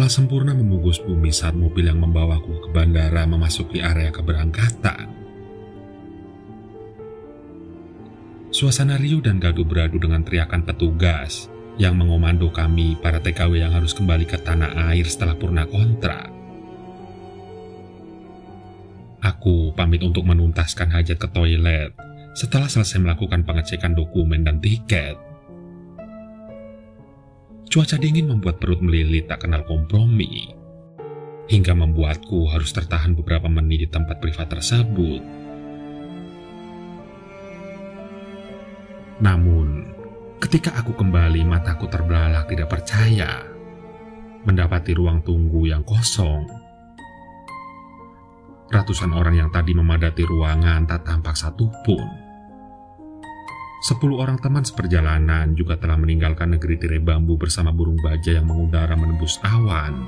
telah sempurna membungkus bumi saat mobil yang membawaku ke bandara memasuki area keberangkatan. Suasana riuh dan gaduh beradu dengan teriakan petugas yang mengomando kami para TKW yang harus kembali ke tanah air setelah purna kontrak. Aku pamit untuk menuntaskan hajat ke toilet setelah selesai melakukan pengecekan dokumen dan tiket. Cuaca dingin membuat perut melilit tak kenal kompromi, hingga membuatku harus tertahan beberapa menit di tempat privat tersebut. Namun, ketika aku kembali, mataku terbelalak tidak percaya mendapati ruang tunggu yang kosong. Ratusan orang yang tadi memadati ruangan tak tampak satupun. 10 orang teman seperjalanan juga telah meninggalkan negeri tirai bambu bersama burung baja yang mengudara menembus awan.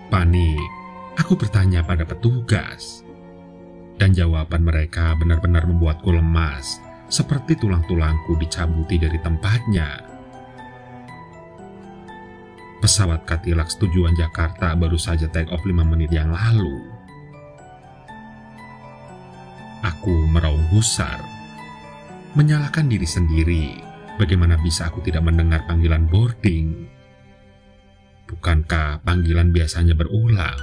Panik, aku bertanya pada petugas, dan jawaban mereka benar-benar membuatku lemas, seperti tulang-tulangku dicabuti dari tempatnya. Pesawat Cadillac tujuan Jakarta baru saja take off 5 menit yang lalu. Aku meraung gusar, menyalahkan diri sendiri. Bagaimana bisa aku tidak mendengar panggilan boarding? Bukankah panggilan biasanya berulang?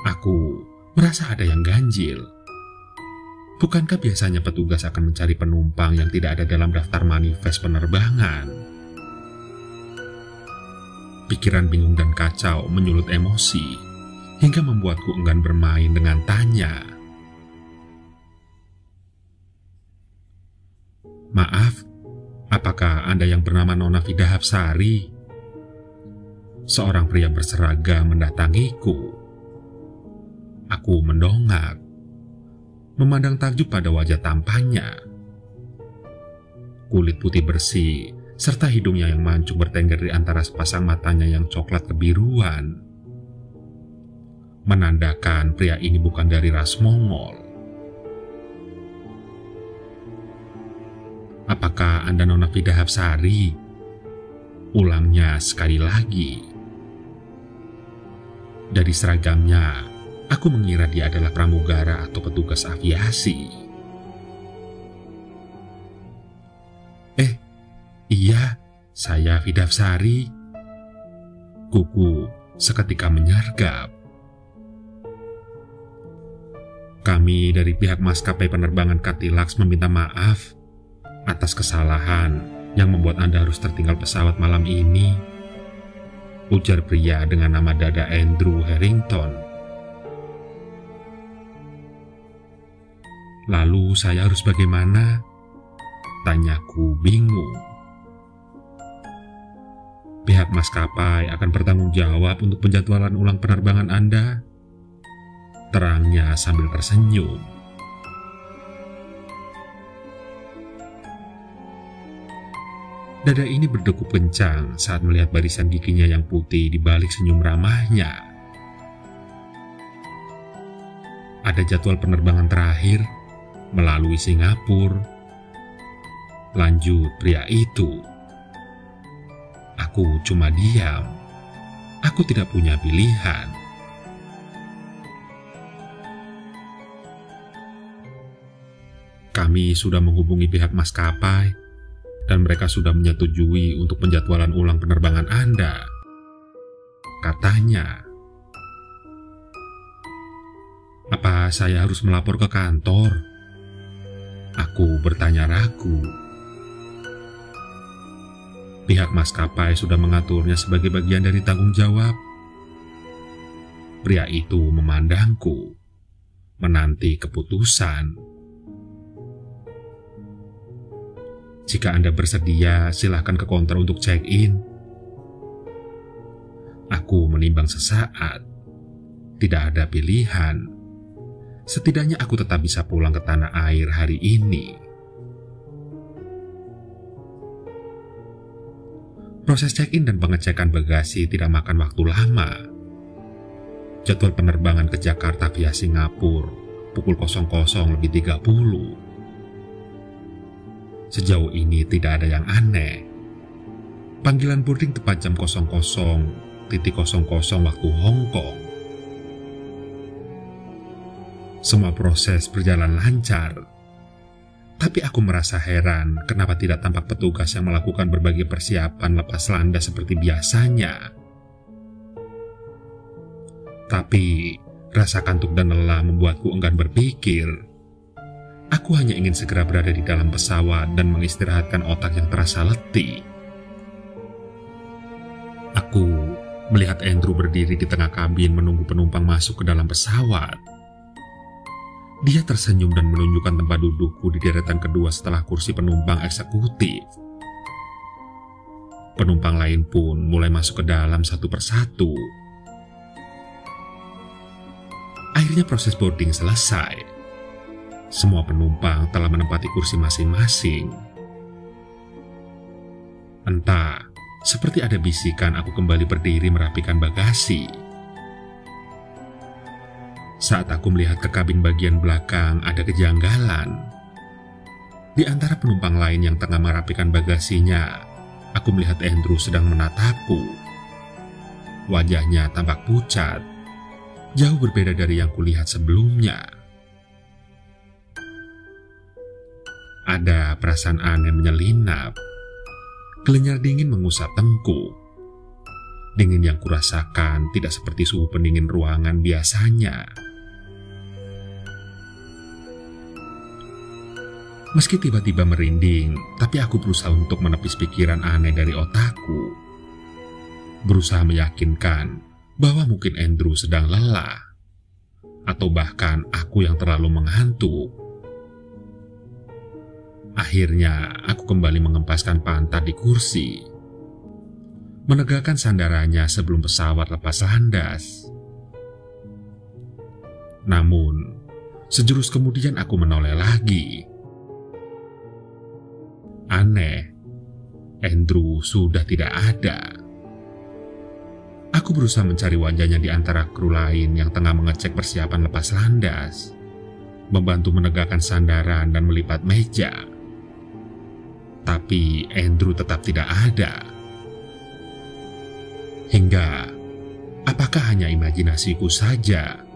Aku merasa ada yang ganjil. Bukankah biasanya petugas akan mencari penumpang yang tidak ada dalam daftar manifest penerbangan? Pikiran bingung dan kacau menyulut emosi, hingga membuatku enggan bermain dengan tanya. Maaf, apakah Anda yang bernama Nona Vida Hapsari? Seorang pria berseragam mendatangiku. Aku mendongak, memandang takjub pada wajah tampannya. Kulit putih bersih, serta hidungnya yang mancung bertengger di antara sepasang matanya yang coklat kebiruan, menandakan pria ini bukan dari ras Mongol. Apakah Anda Nona Vida Hapsari? Ulangnya sekali lagi. Dari seragamnya, aku mengira dia adalah pramugara atau petugas aviasi. Iya, saya Vida Hapsari. Kuku seketika menyergap. Kami dari pihak maskapai penerbangan Cadillac meminta maaf atas kesalahan yang membuat Anda harus tertinggal pesawat malam ini, ujar pria dengan nama Dada Andrew Harrington. Lalu saya harus bagaimana? Tanyaku bingung. Pihak maskapai akan bertanggung jawab untuk penjadwalan ulang penerbangan Anda, terangnya sambil tersenyum. Dada ini berdegup kencang saat melihat barisan giginya yang putih di balik senyum ramahnya. Ada jadwal penerbangan terakhir melalui Singapura, lanjut pria itu. Aku cuma diam. Aku tidak punya pilihan. Kami sudah menghubungi pihak maskapai dan mereka sudah menyetujui untuk penjadwalan ulang penerbangan Anda, katanya. Apa saya harus melapor ke kantor? Aku bertanya ragu. Pihak maskapai sudah mengaturnya sebagai bagian dari tanggung jawab. Pria itu memandangku, menanti keputusan. Jika Anda bersedia, silahkan ke counter untuk check-in. Aku menimbang sesaat. Tidak ada pilihan. Setidaknya aku tetap bisa pulang ke tanah air hari ini. Proses check-in dan pengecekan bagasi tidak makan waktu lama. Jadwal penerbangan ke Jakarta via Singapura pukul 00.30. Sejauh ini tidak ada yang aneh. Panggilan boarding tepat jam 00.00 waktu Hong Kong. Semua proses berjalan lancar. Tapi aku merasa heran kenapa tidak tampak petugas yang melakukan berbagai persiapan lepas landas seperti biasanya. Tapi rasa kantuk dan lelah membuatku enggan berpikir. Aku hanya ingin segera berada di dalam pesawat dan mengistirahatkan otak yang terasa letih. Aku melihat Andrew berdiri di tengah kabin menunggu penumpang masuk ke dalam pesawat. Dia tersenyum dan menunjukkan tempat dudukku di deretan kedua setelah kursi penumpang eksekutif. Penumpang lain pun mulai masuk ke dalam satu persatu. Akhirnya proses boarding selesai. Semua penumpang telah menempati kursi masing-masing. Entah, seperti ada bisikan, aku kembali berdiri merapikan bagasi. Saat aku melihat ke kabin bagian belakang, ada kejanggalan. Di antara penumpang lain yang tengah merapikan bagasinya, aku melihat Andrew sedang menatapku. Wajahnya tampak pucat, jauh berbeda dari yang kulihat sebelumnya. Ada perasaan aneh menyelinap. Kelenyar dingin mengusap tengkuk. Dingin yang kurasakan tidak seperti suhu pendingin ruangan biasanya. Meski tiba-tiba merinding, tapi aku berusaha untuk menepis pikiran aneh dari otakku. Berusaha meyakinkan bahwa mungkin Andrew sedang lelah, atau bahkan aku yang terlalu mengantuk. Akhirnya, aku kembali mengempaskan pantat di kursi, menegakkan sandarannya sebelum pesawat lepas landas. Namun, sejurus kemudian aku menoleh lagi. Aneh, Andrew sudah tidak ada. Aku berusaha mencari wajahnya di antara kru lain yang tengah mengecek persiapan lepas landas, membantu menegakkan sandaran dan melipat meja. Tapi Andrew tetap tidak ada. Hingga, apakah hanya imajinasiku saja?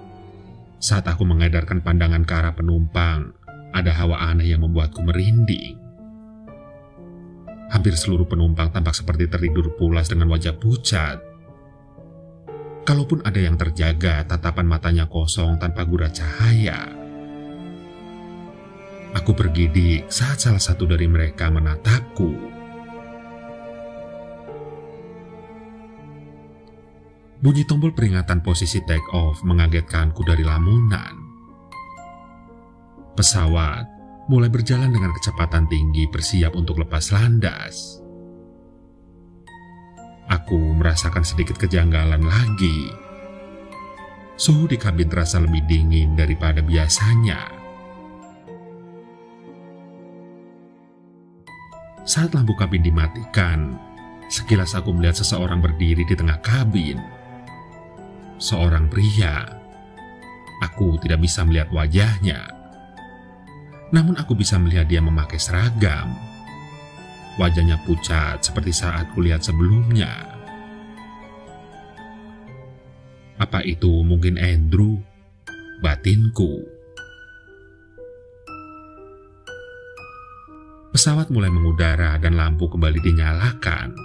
Saat aku mengedarkan pandangan ke arah penumpang, ada hawa aneh yang membuatku merinding. Hampir seluruh penumpang tampak seperti tertidur pulas dengan wajah pucat. Kalaupun ada yang terjaga, tatapan matanya kosong tanpa gura cahaya. Aku bergidik saat salah satu dari mereka menatapku. Bunyi tombol peringatan posisi take off mengagetkanku dari lamunan. Pesawat mulai berjalan dengan kecepatan tinggi bersiap untuk lepas landas. Aku merasakan sedikit kejanggalan lagi. Suhu di kabin terasa lebih dingin daripada biasanya. Saat lampu kabin dimatikan, sekilas aku melihat seseorang berdiri di tengah kabin. Seorang pria. Aku tidak bisa melihat wajahnya. Namun aku bisa melihat dia memakai seragam. Wajahnya pucat seperti saat kulihat sebelumnya. Apa itu mungkin Andrew? Batinku. Pesawat mulai mengudara dan lampu kembali dinyalakan.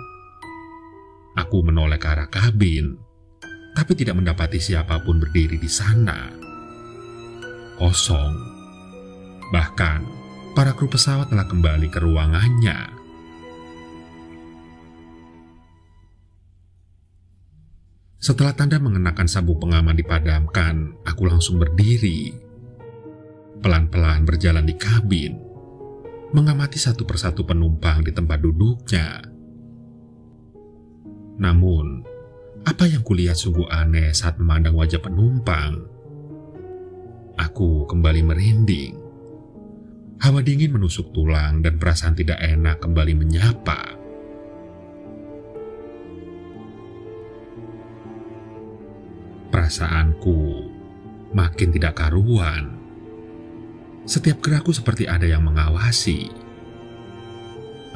Aku menoleh ke arah kabin, tapi tidak mendapati siapapun berdiri di sana. Kosong. Bahkan, para kru pesawat telah kembali ke ruangannya. Setelah tanda mengenakan sabuk pengaman dipadamkan, aku langsung berdiri. Pelan-pelan berjalan di kabin, mengamati satu persatu penumpang di tempat duduknya. Namun, apa yang kulihat sungguh aneh saat memandang wajah penumpang. Aku kembali merinding. Hawa dingin menusuk tulang dan perasaan tidak enak kembali menyapa. Perasaanku makin tidak karuan. Setiap gerakku seperti ada yang mengawasi.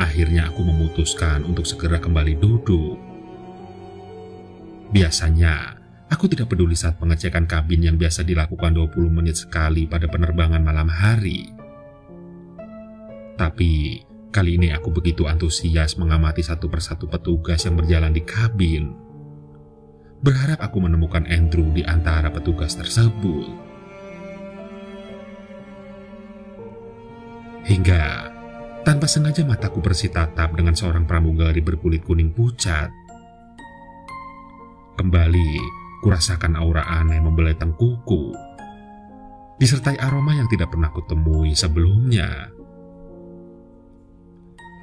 Akhirnya aku memutuskan untuk segera kembali duduk. Biasanya, aku tidak peduli saat pengecekan kabin yang biasa dilakukan 20 menit sekali pada penerbangan malam hari. Tapi, kali ini aku begitu antusias mengamati satu persatu petugas yang berjalan di kabin. Berharap aku menemukan Andrew di antara petugas tersebut. Hingga, tanpa sengaja mataku bersitatap dengan seorang pramugari berkulit kuning pucat. Kembali, kurasakan aura aneh membelai tengkuku, disertai aroma yang tidak pernah kutemui sebelumnya.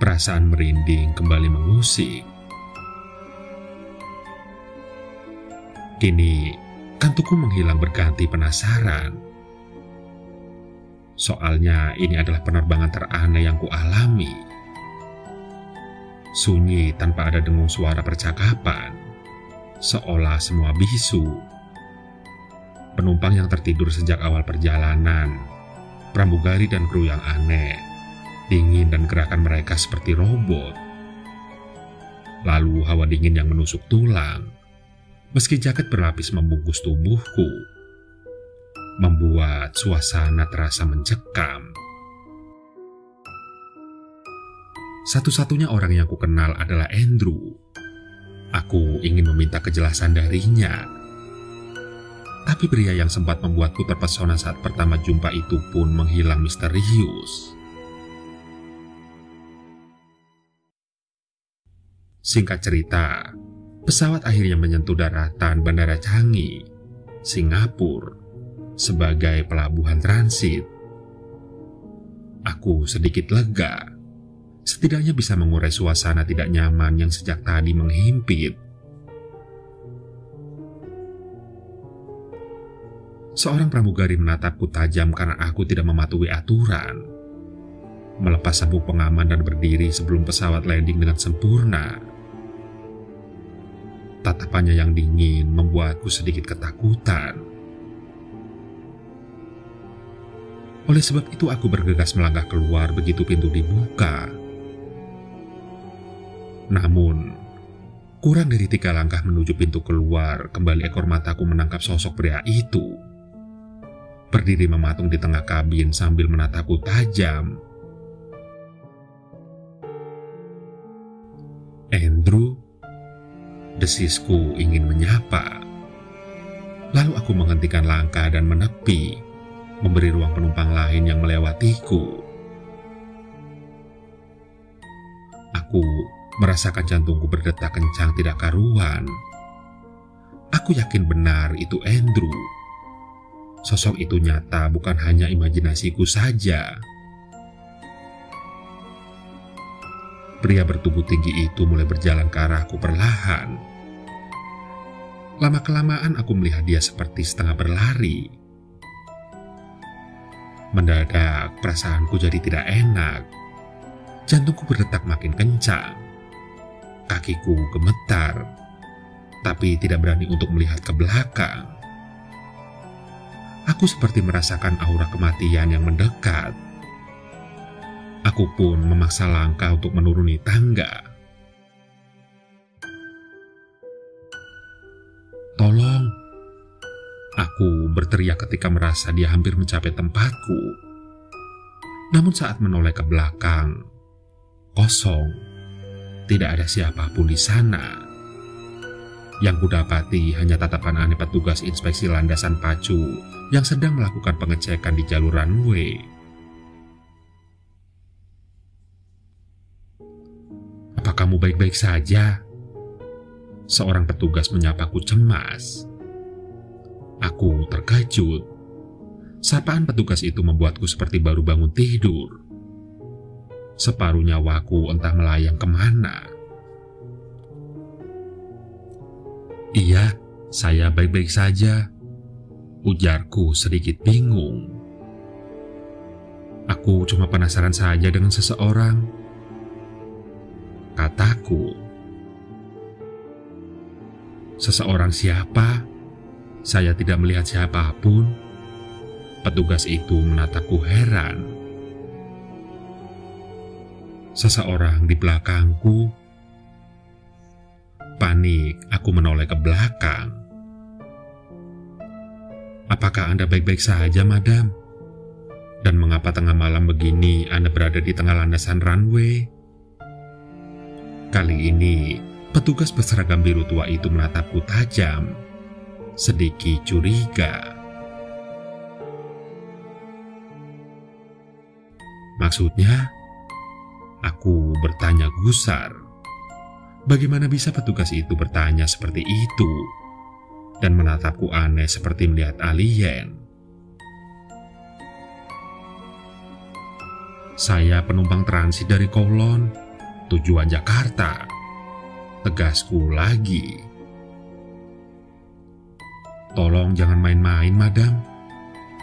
Perasaan merinding kembali mengusik. Kini, kantukku menghilang berganti penasaran. Soalnya ini adalah penerbangan teraneh yang kualami. Sunyi tanpa ada dengung suara percakapan, seolah semua bisu. Penumpang yang tertidur sejak awal perjalanan, pramugari dan kru yang aneh, dingin dan gerakan mereka seperti robot. Lalu hawa dingin yang menusuk tulang, meski jaket berlapis membungkus tubuhku, membuat suasana terasa mencekam. Satu-satunya orang yang kukenal adalah Andrew. Aku ingin meminta kejelasan darinya. Tapi pria yang sempat membuatku terpesona saat pertama jumpa itu pun menghilang misterius. Singkat cerita, pesawat akhirnya menyentuh daratan Bandara Changi, Singapura, sebagai pelabuhan transit. Aku sedikit lega. Setidaknya bisa mengurai suasana tidak nyaman yang sejak tadi menghimpit. Seorang pramugari menatapku tajam karena aku tidak mematuhi aturan. Melepas sabuk pengaman dan berdiri sebelum pesawat landing dengan sempurna. Tatapannya yang dingin membuatku sedikit ketakutan. Oleh sebab itu aku bergegas melangkah keluar begitu pintu dibuka. Namun, kurang dari 3 langkah menuju pintu keluar, kembali ekor mataku menangkap sosok pria itu. Berdiri mematung di tengah kabin sambil menatapku tajam. Andrew, desisku ingin menyapa. Lalu aku menghentikan langkah dan menepi, memberi ruang penumpang lain yang melewatiku. Aku merasakan jantungku berdetak kencang tidak karuan. Aku yakin benar itu Andrew. Sosok itu nyata, bukan hanya imajinasiku saja. Pria bertubuh tinggi itu mulai berjalan ke arahku perlahan. Lama-kelamaan aku melihat dia seperti setengah berlari. Mendadak perasaanku jadi tidak enak. Jantungku berdetak makin kencang. Kakiku gemetar, tapi tidak berani untuk melihat ke belakang. Aku seperti merasakan aura kematian yang mendekat. Aku pun memaksa langkah untuk menuruni tangga. "Tolong!" Aku berteriak ketika merasa dia hampir mencapai tempatku. Namun saat menoleh ke belakang, kosong. Tidak ada siapapun di sana. Yang kudapati hanya tatapan aneh petugas inspeksi landasan pacu yang sedang melakukan pengecekan di jalur runway. "Apa kamu baik-baik saja?" Seorang petugas menyapaku cemas. Aku terkejut. Sapaan petugas itu membuatku seperti baru bangun tidur. Separuh nyawaku entah melayang kemana. "Iya, saya baik-baik saja," ujarku sedikit bingung. "Aku cuma penasaran saja dengan seseorang," kataku. "Seseorang siapa? Saya tidak melihat siapapun." Petugas itu menatapku heran. seseorang di belakangku. Panik, aku menoleh ke belakang. "Apakah Anda baik-baik saja, Madam? Dan mengapa tengah malam begini Anda berada di tengah landasan runway?" Kali ini, petugas berseragam biru tua itu menatapku tajam, sedikit curiga. "Maksudnya?" Aku bertanya gusar. Bagaimana bisa petugas itu bertanya seperti itu dan menatapku aneh seperti melihat alien? "Saya penumpang transit dari Kowloon, tujuan Jakarta," tegasku lagi. "Tolong jangan main-main, Madam.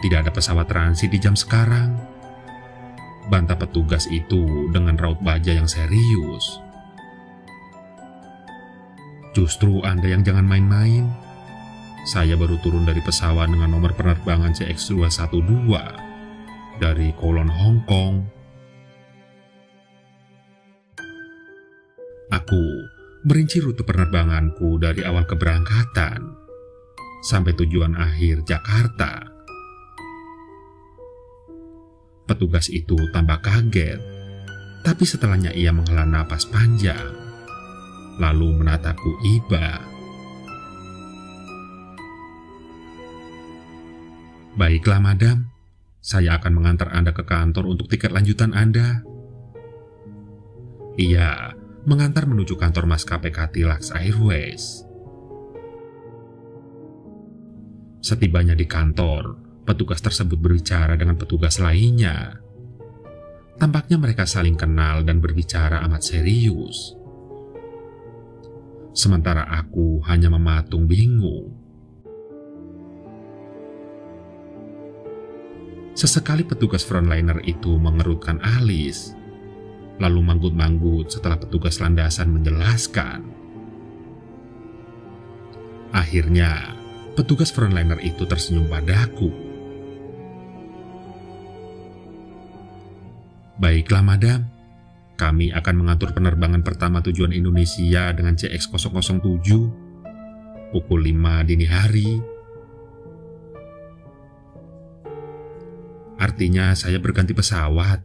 Tidak ada pesawat transit di jam sekarang," bantah petugas itu dengan raut baja yang serius. "Justru Anda yang jangan main-main. Saya baru turun dari pesawat dengan nomor penerbangan CX212 dari Kowloon, Hong Kong. Aku merinci rute penerbanganku dari awal keberangkatan sampai tujuan akhir Jakarta." Petugas itu tambah kaget, tapi setelahnya ia menghela napas panjang, lalu menatapku iba. "Baiklah, Madam. Saya akan mengantar Anda ke kantor untuk tiket lanjutan Anda." Ia mengantar menuju kantor maskapai Katilax Airways. Setibanya di kantor, petugas tersebut berbicara dengan petugas lainnya. Tampaknya mereka saling kenal dan berbicara amat serius. Sementara aku hanya mematung bingung. Sesekali petugas frontliner itu mengerutkan alis, lalu manggut-manggut setelah petugas landasan menjelaskan. Akhirnya, petugas frontliner itu tersenyum padaku. "Baiklah, Madam. Kami akan mengatur penerbangan pertama tujuan Indonesia dengan CX-007 pukul 5 dini hari." "Artinya saya berganti pesawat.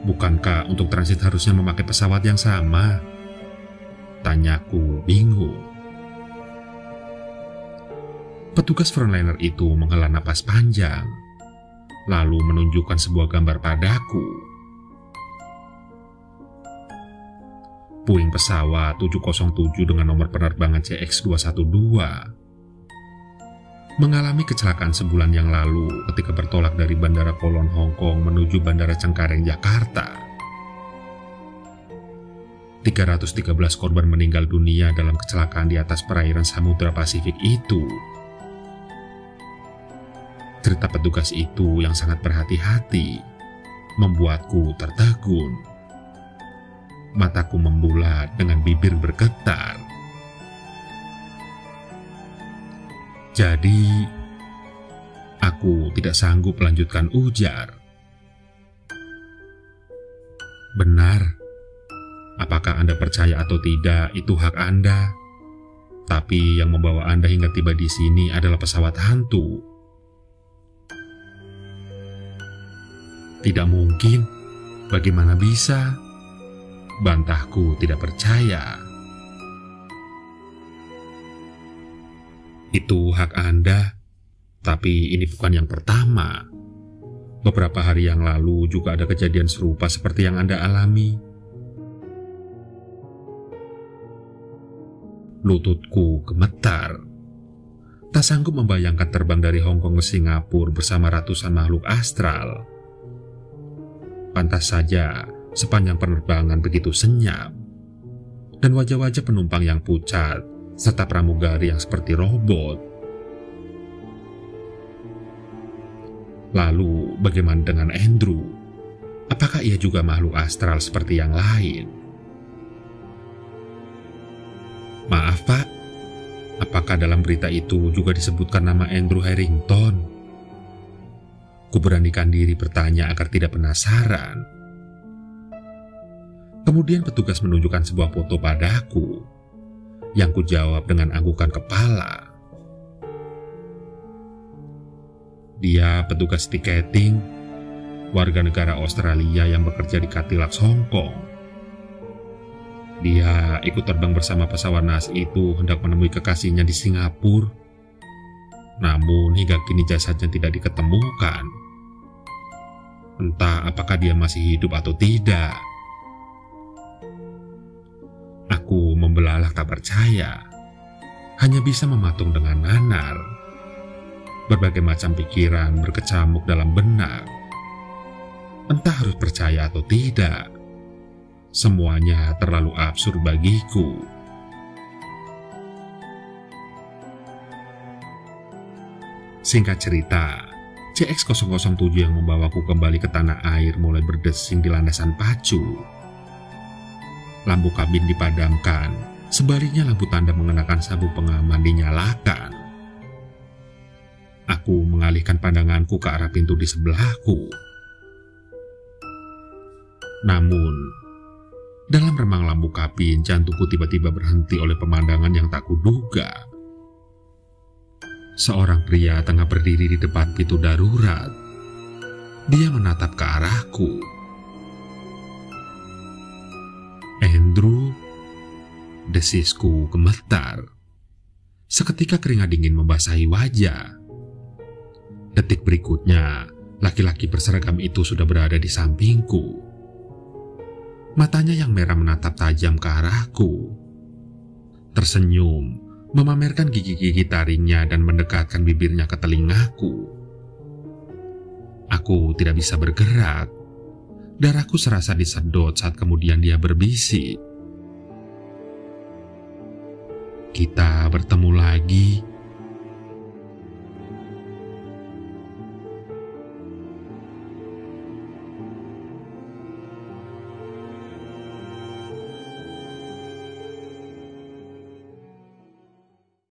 Bukankah untuk transit harusnya memakai pesawat yang sama?" tanyaku bingung. Petugas frontliner itu menghela napas panjang, lalu menunjukkan sebuah gambar padaku. Puing pesawat 707 dengan nomor penerbangan CX212 mengalami kecelakaan sebulan yang lalu ketika bertolak dari Bandara Kowloon, Hong Kong menuju Bandara Cengkareng, Jakarta. 313 korban meninggal dunia dalam kecelakaan di atas perairan Samudra Pasifik itu. Cerita petugas itu yang sangat berhati-hati membuatku tertegun. Mataku membulat dengan bibir bergetar. Jadi, aku tidak sanggup melanjutkan ujar. "Benar. Apakah Anda percaya atau tidak, itu hak Anda. Tapi yang membawa Anda hingga tiba di sini adalah pesawat hantu." "Tidak mungkin. Bagaimana bisa?" bantahku tidak percaya. "Itu hak Anda, tapi ini bukan yang pertama. Beberapa hari yang lalu juga ada kejadian serupa seperti yang Anda alami." Lututku gemetar. Tak sanggup membayangkan terbang dari Hong Kong ke Singapura bersama ratusan makhluk astral. Pantas saja sepanjang penerbangan begitu senyap, dan wajah-wajah penumpang yang pucat, serta pramugari yang seperti robot. Lalu bagaimana dengan Andrew? Apakah ia juga makhluk astral seperti yang lain? "Maaf, Pak. Apakah dalam berita itu juga disebutkan nama Andrew Harrington?" Kuberanikan diri bertanya agar tidak penasaran. Kemudian petugas menunjukkan sebuah foto padaku, yang kujawab dengan anggukan kepala. Dia petugas tiketing, warga negara Australia yang bekerja di Cadillac Hong Kong. Dia ikut terbang bersama pesawat naas itu hendak menemui kekasihnya di Singapura. Namun hingga kini jasadnya tidak diketemukan. Entah apakah dia masih hidup atau tidak. Aku membelalak tak percaya, hanya bisa mematung dengan nanar. Berbagai macam pikiran berkecamuk dalam benak. Entah harus percaya atau tidak. Semuanya terlalu absurd bagiku. Singkat cerita, CX-007 yang membawaku kembali ke tanah air mulai berdesing di landasan pacu. Lampu kabin dipadamkan, sebaliknya lampu tanda mengenakan sabuk pengaman dinyalakan. Aku mengalihkan pandanganku ke arah pintu di sebelahku. Namun, dalam remang lampu kabin, jantungku tiba-tiba berhenti oleh pemandangan yang tak kuduga. Seorang pria tengah berdiri di depan pintu darurat. Dia menatap ke arahku. Andrew, desisku gemetar. Seketika keringat dingin membasahi wajah. Detik berikutnya, laki-laki berseragam itu sudah berada di sampingku. Matanya yang merah menatap tajam ke arahku. Tersenyum, memamerkan gigi-gigi taringnya dan mendekatkan bibirnya ke telingaku. Aku tidak bisa bergerak. Darahku serasa disedot saat kemudian dia berbisik. Kita bertemu lagi